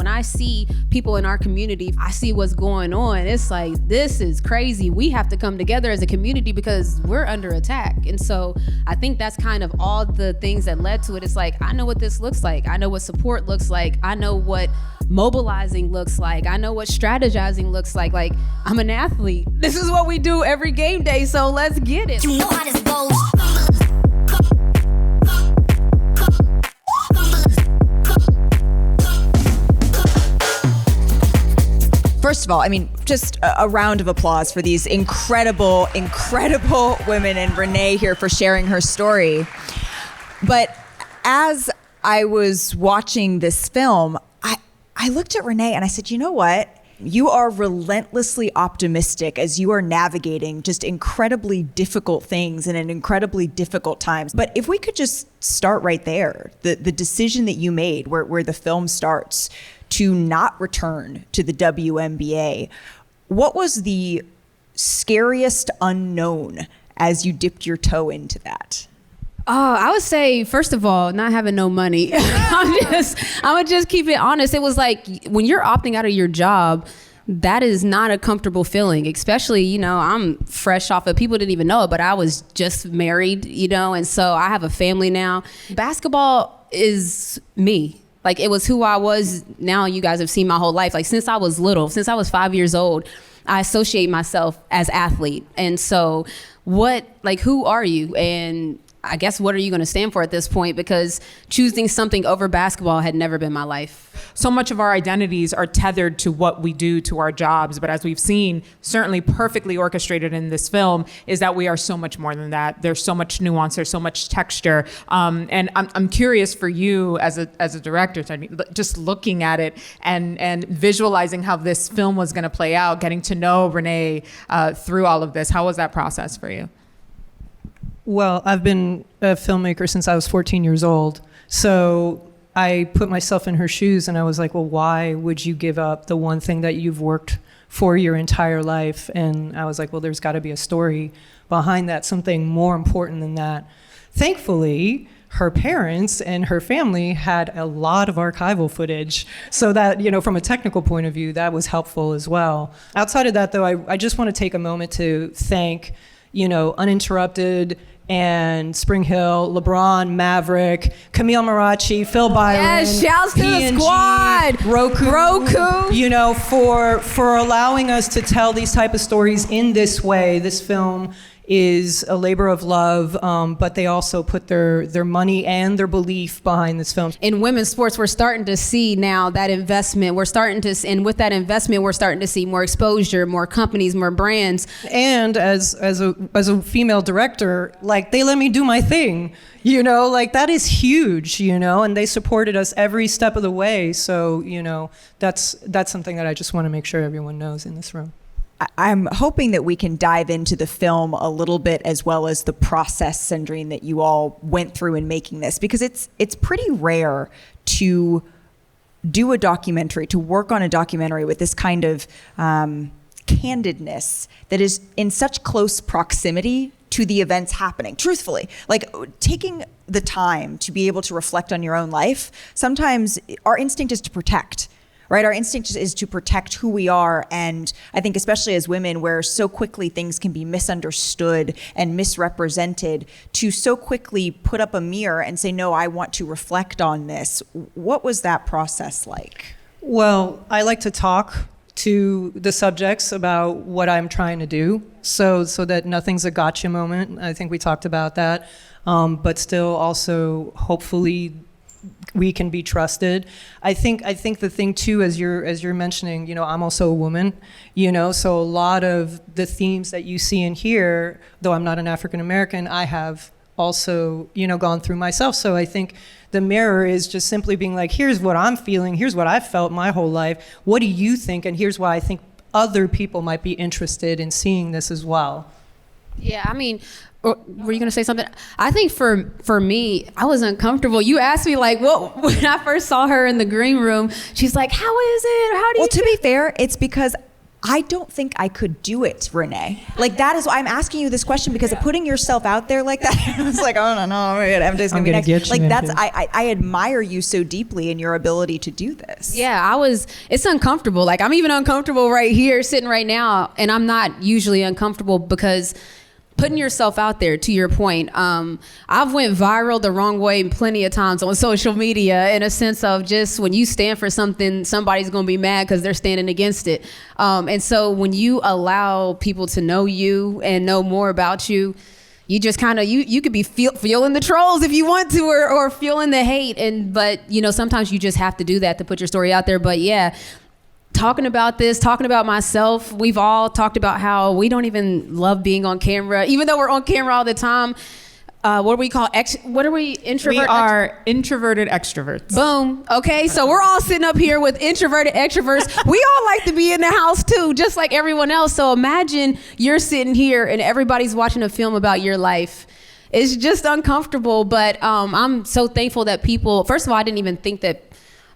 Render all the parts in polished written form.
when I see people in our community, I see what's going on. It's like, this is crazy. We have to come together as a community because we're under attack. And so I think that's kind of all the things that led to it. It's like, I know what this looks like. I know what support looks like. I know what mobilizing looks like. I know what strategizing looks like. Like, I'm an athlete. This is what we do every game day, so let's get it. You know how this goes. First of all, I mean, just a round of applause for these incredible, incredible women, and Renee here for sharing her story. But as I was watching this film, I looked at Renee and I said, you know what? You are relentlessly optimistic as you are navigating just incredibly difficult things in an incredibly difficult times. But if we could just start right there, the decision that you made where the film starts to not return to the WNBA, what was the scariest unknown as you dipped your toe into that? I would say, first of all, not having no money. I would just keep it honest. It was like, when you're opting out of your job, that is not a comfortable feeling, especially, you know, I'm fresh off of, people didn't even know it, but I was just married, you know, and so I have a family now. Basketball is me. Like, it was who I was. Now you guys have seen my whole life. Like, since I was little, since I was 5 years old, I associate myself as athlete. And so who are you? And I guess, what are you going to stand for at this point? Because choosing something over basketball had never been my life. So much of our identities are tethered to what we do, to our jobs. But as we've seen, certainly perfectly orchestrated in this film, is that we are so much more than that. There's so much nuance. There's so much texture. And I'm curious for you as a director, just looking at it and visualizing how this film was going to play out, getting to know Renee through all of this. How was that process for you? Well, I've been a filmmaker since I was 14 years old. So I put myself in her shoes and I was like, well, why would you give up the one thing that you've worked for your entire life? And I was like, well, there's got to be a story behind that, something more important than that. Thankfully, her parents and her family had a lot of archival footage, so that, you know, from a technical point of view, that was helpful as well. Outside of that, though, I just want to take a moment to thank, you know, Uninterrupted and Spring Hill, LeBron, Maverick, Camille Marachi, Phil Byron. Yes, shouts to the squad. Roku. You know, for allowing us to tell these type of stories in this way. This film is a labor of love, but they also put their money and their belief behind this film. In women's sports, we're starting to see now that investment. And with that investment, we're starting to see more exposure, more companies, more brands. And as a female director, like, they let me do my thing, you know, like, that is huge, you know, and they supported us every step of the way. So, you know, that's something that I just want to make sure everyone knows in this room. I'm hoping that we can dive into the film a little bit, as well as the process, Sandrine, that you all went through in making this, because it's pretty rare to do a documentary, to work on a documentary with this kind of candidness that is in such close proximity to the events happening. Truthfully, like, taking the time to be able to reflect on your own life, sometimes our instinct is to protect. Right? Our instinct is to protect who we are. And I think especially as women, where so quickly things can be misunderstood and misrepresented, to so quickly put up a mirror and say, no, I want to reflect on this. What was that process like? Well, I like to talk to the subjects about what I'm trying to do, so that nothing's a gotcha moment. I think we talked about that. But still also, hopefully, we can be trusted. I think the thing too, as you're mentioning, you know, I'm also a woman, you know, so a lot of the themes that you see and hear, though I'm not an African American, I have also, you know, gone through myself. So I think the mirror is just simply being like, here's what I'm feeling, here's what I've felt my whole life. What do you think? And here's why I think other people might be interested in seeing this as well. Yeah, I mean, were you gonna say something? I think for me, I was uncomfortable. You asked me, like, what, when I first saw her in the green room, she's like, how is it? How do you Well, to be fair, it's because I don't think I could do it, Renee. Like, that is why I'm asking you this question, because of putting yourself out there like that. It's like, oh no, MJ's gonna be next. Get you, like, that's MJ. I admire you so deeply in your ability to do this. Yeah, it's uncomfortable. Like, I'm even uncomfortable right here, sitting right now, and I'm not usually uncomfortable because putting yourself out there, to your point, I've went viral the wrong way plenty of times on social media, in a sense of just when you stand for something, somebody's gonna be mad because they're standing against it. And so when you allow people to know you and know more about you, you just kind of, you could be feeling the trolls if you want to, or feeling the hate. But sometimes you just have to do that to put your story out there. But yeah, talking about myself, we've all talked about how we don't even love being on camera, even though we're on camera all the time. What do we call introvert? We are introverted extroverts. Boom. Okay, so we're all sitting up here with introverted extroverts. We all like to be in the house too, just like everyone else. So imagine you're sitting here and everybody's watching a film about your life. It's just uncomfortable, but I'm so thankful that people, first of all, I didn't even think that.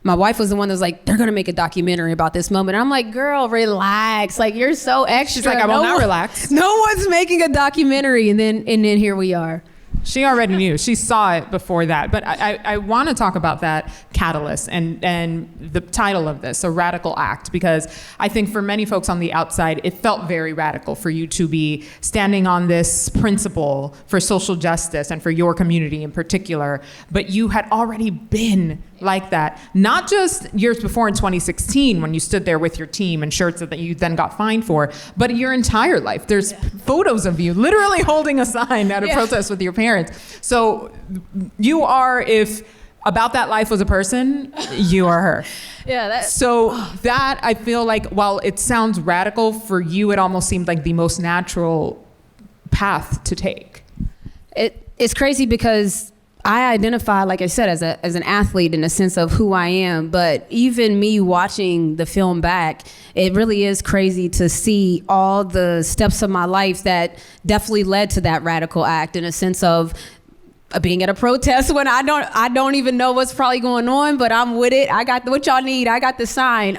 My wife was the one that was like, they're gonna make a documentary about this moment. And I'm like, girl, relax. Like, you're so extra. She's like, I will not relax. No one's making a documentary. And then here we are. She already knew. She saw it before that. But I want to talk about that catalyst and the title of this, A Radical Act, because I think for many folks on the outside, it felt very radical for you to be standing on this principle for social justice and for your community in particular. But you had already been like that, not just years before in 2016 when you stood there with your team and shirts that you then got fined for, but your entire life. There's photos of you literally holding a sign at a protest with your parents. So you are, if About That Life was a person, you are her. So that, I feel like, while it sounds radical for you, it almost seemed like the most natural path to take. It's crazy because I identify, like I said, as an athlete in a sense of who I am. But even me watching the film back, it really is crazy to see all the steps of my life that definitely led to that radical act, in a sense of being at a protest when I don't even know what's probably going on, but I'm with it. I got what y'all need. I got the sign.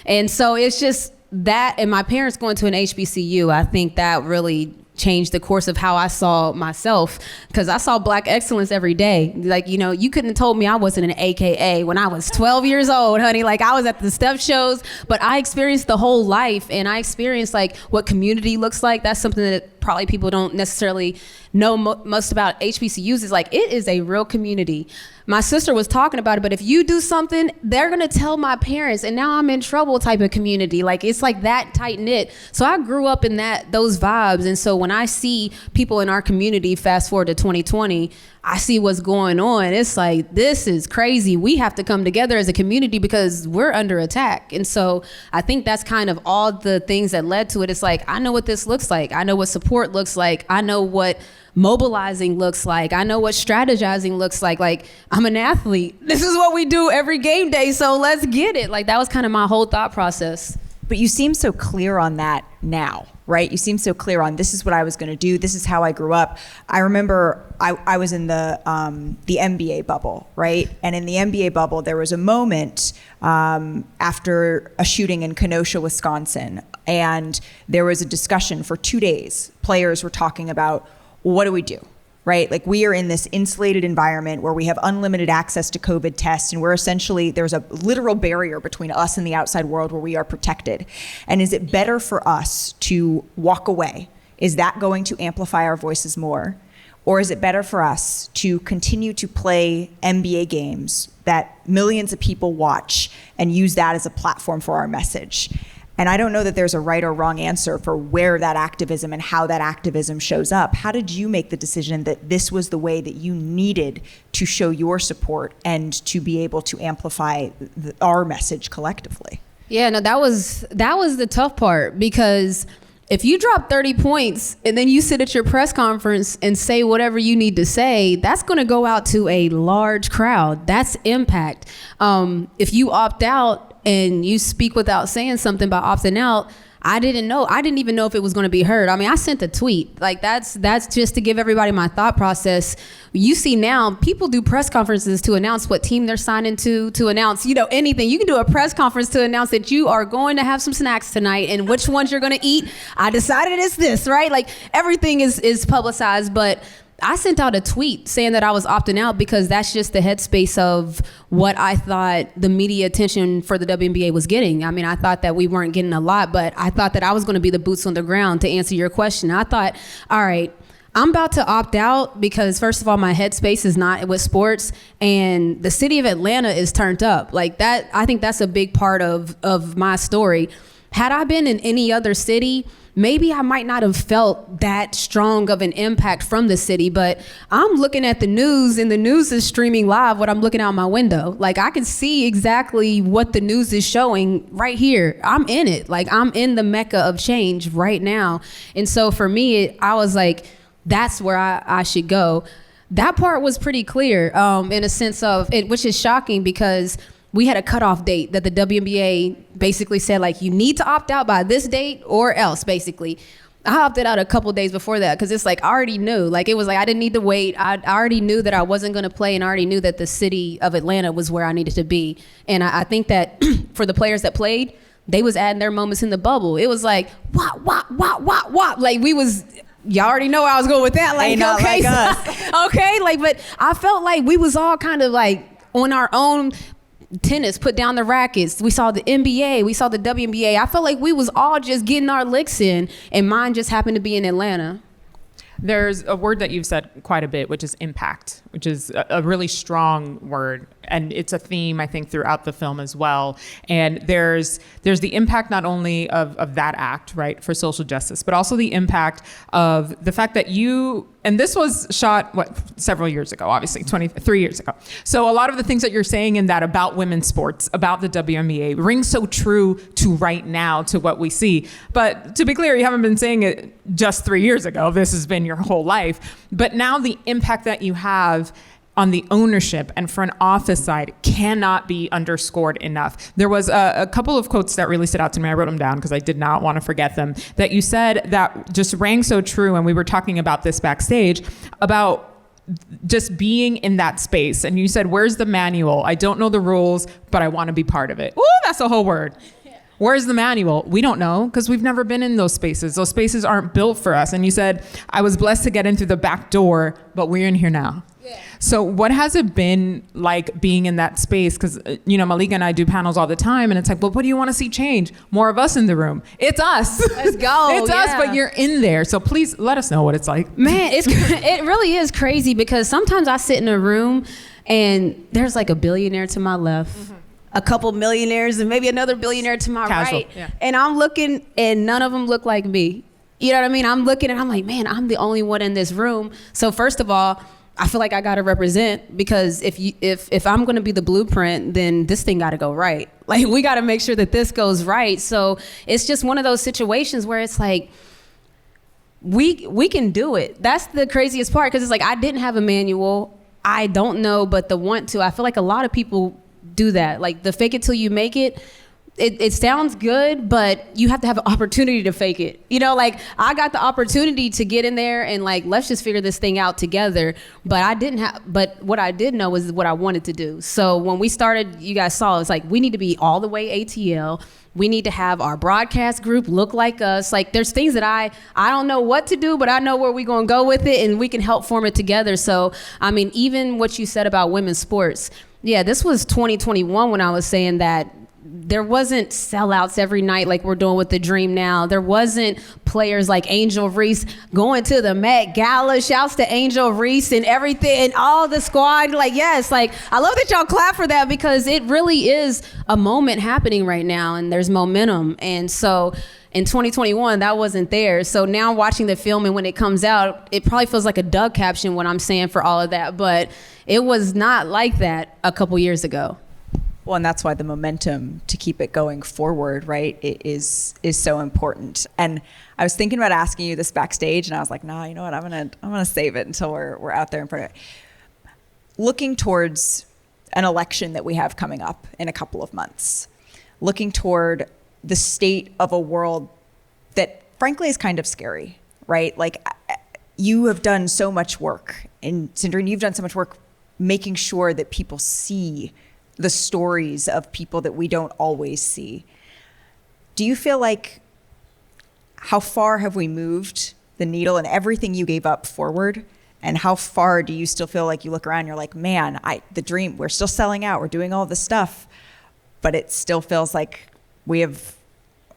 And so it's just that, and my parents going to an HBCU, I think that really changed the course of how I saw myself, because I saw Black excellence every day. Like, you couldn't have told me I wasn't an AKA when I was 12 years old, honey. Like, I was at the step shows, but I experienced the whole life, and I experienced like what community looks like. That's something that probably people don't necessarily know most about HBCUs, is like, it is a real community. My sister was talking about it, but if you do something, they're gonna tell my parents, and now I'm in trouble type of community. Like, it's like that tight knit. So I grew up in those vibes. And so when I see people in our community, fast forward to 2020, I see what's going on. It's like, this is crazy. We have to come together as a community because we're under attack. And so I think that's kind of all the things that led to it. It's like, I know what this looks like. I know what support looks like. I know what mobilizing looks like. I know what strategizing looks like. Like, I'm an athlete. This is what we do every game day. So let's get it. Like, that was kind of my whole thought process. But you seem so clear on that now, right? You seem so clear on, this is what I was going to do. This is how I grew up. I remember I was in the NBA bubble, right? And in the NBA bubble, there was a moment after a shooting in Kenosha, Wisconsin, and there was a discussion for 2 days. Players were talking about, what do we do? Right? Like, we are in this insulated environment where we have unlimited access to COVID tests, and we're essentially, there's a literal barrier between us and the outside world where we are protected. And is it better for us to walk away? Is that going to amplify our voices more? Or is it better for us to continue to play NBA games that millions of people watch and use that as a platform for our message? And I don't know that there's a right or wrong answer for where that activism and how that activism shows up. How did you make the decision that this was the way that you needed to show your support and to be able to amplify our message collectively? Yeah, no, that was the tough part, because if you drop 30 points and then you sit at your press conference and say whatever you need to say, that's going to go out to a large crowd. That's impact. If you opt out and you speak without saying something by opting out, I didn't know. I didn't even know if it was going to be heard. I mean, I sent a tweet. Like that's just to give everybody my thought process. You see now, people do press conferences to announce what team they're signing to announce, anything. You can do a press conference to announce that you are going to have some snacks tonight and which ones you're going to eat. I decided it's this, right? Like everything is publicized, but I sent out a tweet saying that I was opting out because that's just the headspace of what I thought the media attention for the WNBA was getting. I mean, I thought that we weren't getting a lot, but I thought that I was going to be the boots on the ground to answer your question. I thought, all right, I'm about to opt out because first of all, my headspace is not with sports and the city of Atlanta is turned up. Like that, I think that's a big part of my story. Had I been in any other city, maybe I might not have felt that strong of an impact from the city, but I'm looking at the news and the news is streaming live what I'm looking out my window. Like I can see exactly what the news is showing right here. I'm in it. Like I'm in the mecca of change right now. And so for me, I was like, that's where I should go. That part was pretty clear in a sense of it, which is shocking because we had a cutoff date that the WNBA basically said, like, you need to opt out by this date or else, basically. I opted out a couple days before that because it's like I already knew. Like it was like I didn't need to wait. I already knew that I wasn't going to play and I already knew that the city of Atlanta was where I needed to be. And I think that for the players that played, they was adding their moments in the bubble. It was like, wop, wop, wop, wop, wop. Like we was... Y'all already know I was going with that. Like, not okay, like us. okay, like, but I felt like we was all kind of like on our own. Tennis, put down the rackets. We saw the NBA, we saw the WNBA. I felt like we was all just getting our licks in, and mine just happened to be in Atlanta. There's a word that you've said quite a bit, which is impact, which is a really strong word. And it's a theme, I think, throughout the film as well. And there's the impact not only of that act, right, for social justice, but also the impact of the fact that you, and this was shot, several years ago, obviously, 23 years ago. So a lot of the things that you're saying in that about women's sports, about the WNBA, rings so true to right now, to what we see. But to be clear, you haven't been saying it just 3 years ago. This has been your whole life. But now the impact that you have on the ownership and front office side cannot be underscored enough. There was a couple of quotes that really stood out to me. I wrote them down because I did not want to forget them, that you said that just rang so true. And we were talking about this backstage about just being in that space. And you said, where's the manual? I don't know the rules, but I want to be part of it. Ooh, that's a whole word. Where's the manual? We don't know because we've never been in those spaces. Those spaces aren't built for us. And you said, I was blessed to get in through the back door, but we're in here now. Yeah. So what has it been like being in that space? Because, Malika and I do panels all the time. And it's like, well, what do you want to see change? More of us in the room. It's us. Let's go. It's us, but you're in there. So please let us know what it's like. Man, it really is crazy because sometimes I sit in a room and there's like a billionaire to my left. Mm-hmm. A couple millionaires and maybe another billionaire to my right. Yeah. And I'm looking and none of them look like me. You know what I mean? I'm looking and I'm like, man, I'm the only one in this room. So first of all, I feel like I got to represent because if I'm going to be the blueprint, then this thing got to go right. Like we got to make sure that this goes right. So it's just one of those situations where it's like, we can do it. That's the craziest part because it's like, I didn't have a manual. I don't know, but the want to, I feel like a lot of people do that. Like the fake it till you make it. It sounds good, but you have to have an opportunity to fake it. Like I got the opportunity to get in there and like, let's just figure this thing out together. But what I did know was what I wanted to do. So when we started, you guys saw, it's like, we need to be all the way ATL. We need to have our broadcast group look like us. Like there's things that I don't know what to do, but I know where we're going to go with it and we can help form it together. So, I mean, even what you said about women's sports, yeah, this was 2021 when I was saying that there wasn't sellouts every night like we're doing with the Dream now. There wasn't players like Angel Reese going to the Met Gala. Shouts to Angel Reese and everything and all the squad. Like, yes, like I love that y'all clap for that because it really is a moment happening right now and there's momentum. And so in 2021, that wasn't there. So now watching the film and when it comes out, it probably feels like a Doug caption when I'm saying for all of that, but it was not like that a couple years ago. Well, and that's why the momentum to keep it going forward, right, is so important. And I was thinking about asking you this backstage, and I was like, nah, you know what? I'm gonna save it until we're out there in front of it. Looking towards an election that we have coming up in a couple of months, looking toward the state of a world that frankly is kind of scary, right? Like, you have done so much work, and Sandrine, you've done so much work making sure that people see the stories of people that we don't always see. Do you feel like, how far have we moved the needle and everything you gave up forward? And how far do you still feel like you look around and you're like, man, the dream, we're still selling out, we're doing all this stuff, but it still feels like we have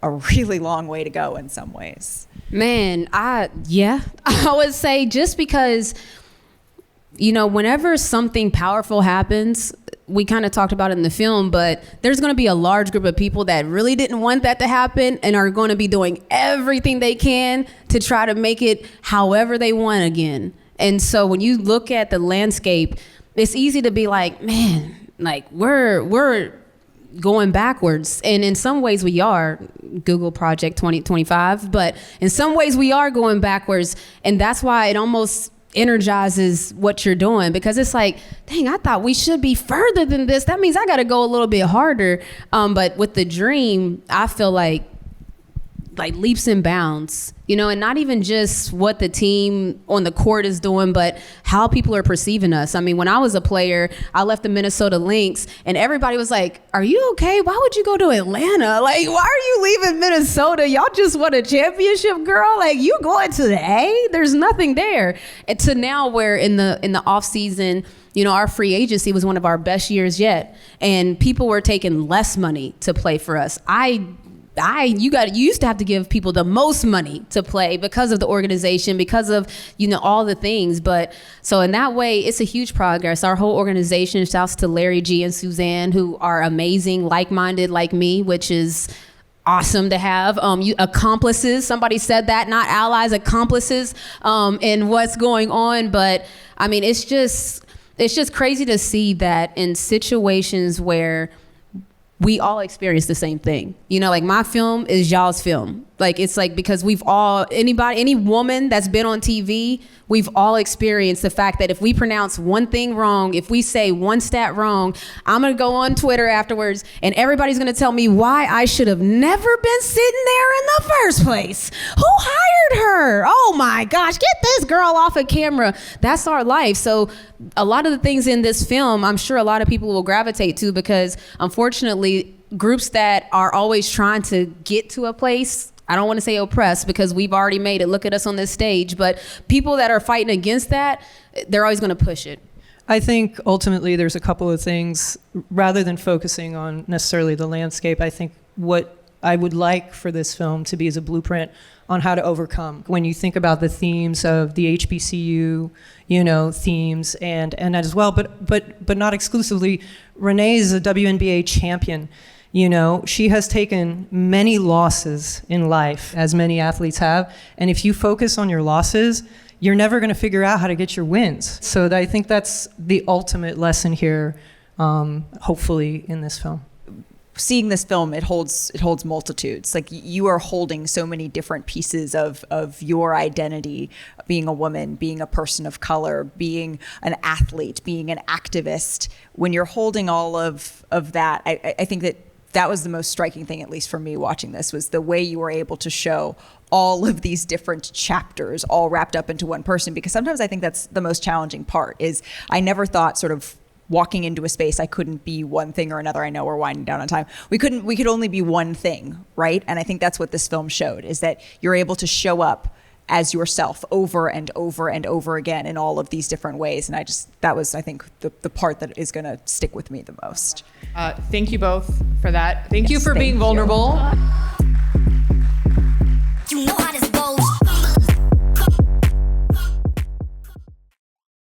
a really long way to go in some ways? Man, I would say, just because, whenever something powerful happens, we kind of talked about it in the film, but there's going to be a large group of people that really didn't want that to happen and are going to be doing everything they can to try to make it however they want again. And so when you look at the landscape, it's easy to be like, man, like we're going backwards. And in some ways we are, Google Project 2025, but in some ways we are going backwards. And that's why it almost energizes what you're doing, because it's like, dang, I thought we should be further than this. That means I got to go a little bit harder. But with the dream, I feel like leaps and bounds, and not even just what the team on the court is doing, but how people are perceiving us. I mean, when I was a player, I left the Minnesota Lynx and everybody was like, are you okay? Why would you go to Atlanta? Like, why are you leaving Minnesota? Y'all just won a championship, girl. Like, you going to the A? There's nothing there. And to now where in the off season, our free agency was one of our best years yet. And people were taking less money to play for us. You used to have to give people the most money to play because of the organization, because of, all the things. But so in that way, it's a huge progress. Our whole organization, shouts to Larry G and Suzanne, who are amazing, like-minded like me, which is awesome to have. Accomplices, somebody said that, not allies, accomplices in what's going on. But I mean, it's just crazy to see that in situations where we all experience the same thing. Like, my film is y'all's film. Like, it's like, because any woman that's been on TV, we've all experienced the fact that if we pronounce one thing wrong, if we say one stat wrong, I'm going to go on Twitter afterwards and everybody's going to tell me why I should have never been sitting there in the first place. Who hired her? Oh my gosh, get this girl off of camera. That's our life. So a lot of the things in this film, I'm sure a lot of people will gravitate to, because unfortunately, groups that are always trying to get to a place, I don't want to say oppressed, because we've already made it. Look at us on this stage. But people that are fighting against that, they're always going to push it. I think ultimately there's a couple of things, rather than focusing on necessarily the landscape. I think what I would like for this film to be is a blueprint on how to overcome. When you think about the themes of the HBCU, themes and as well, but not exclusively. Renee is a WNBA champion. She has taken many losses in life, as many athletes have. And if you focus on your losses, you're never going to figure out how to get your wins. So I think that's the ultimate lesson here, hopefully, in this film. Seeing this film, it holds multitudes. Like, you are holding so many different pieces of your identity, being a woman, being a person of color, being an athlete, being an activist. When you're holding all of that, I think that was the most striking thing, at least for me watching this, was the way you were able to show all of these different chapters all wrapped up into one person. Because sometimes I think that's the most challenging part, is I never thought, sort of walking into a space, I couldn't be one thing or another. I know we're winding down on time. We could only be one thing, right? And I think that's what this film showed, is that you're able to show up as yourself over and over and over again in all of these different ways. And that was, I think, the part that is going to stick with me the most. Thank you both for that. Thank you for being vulnerable. You know how to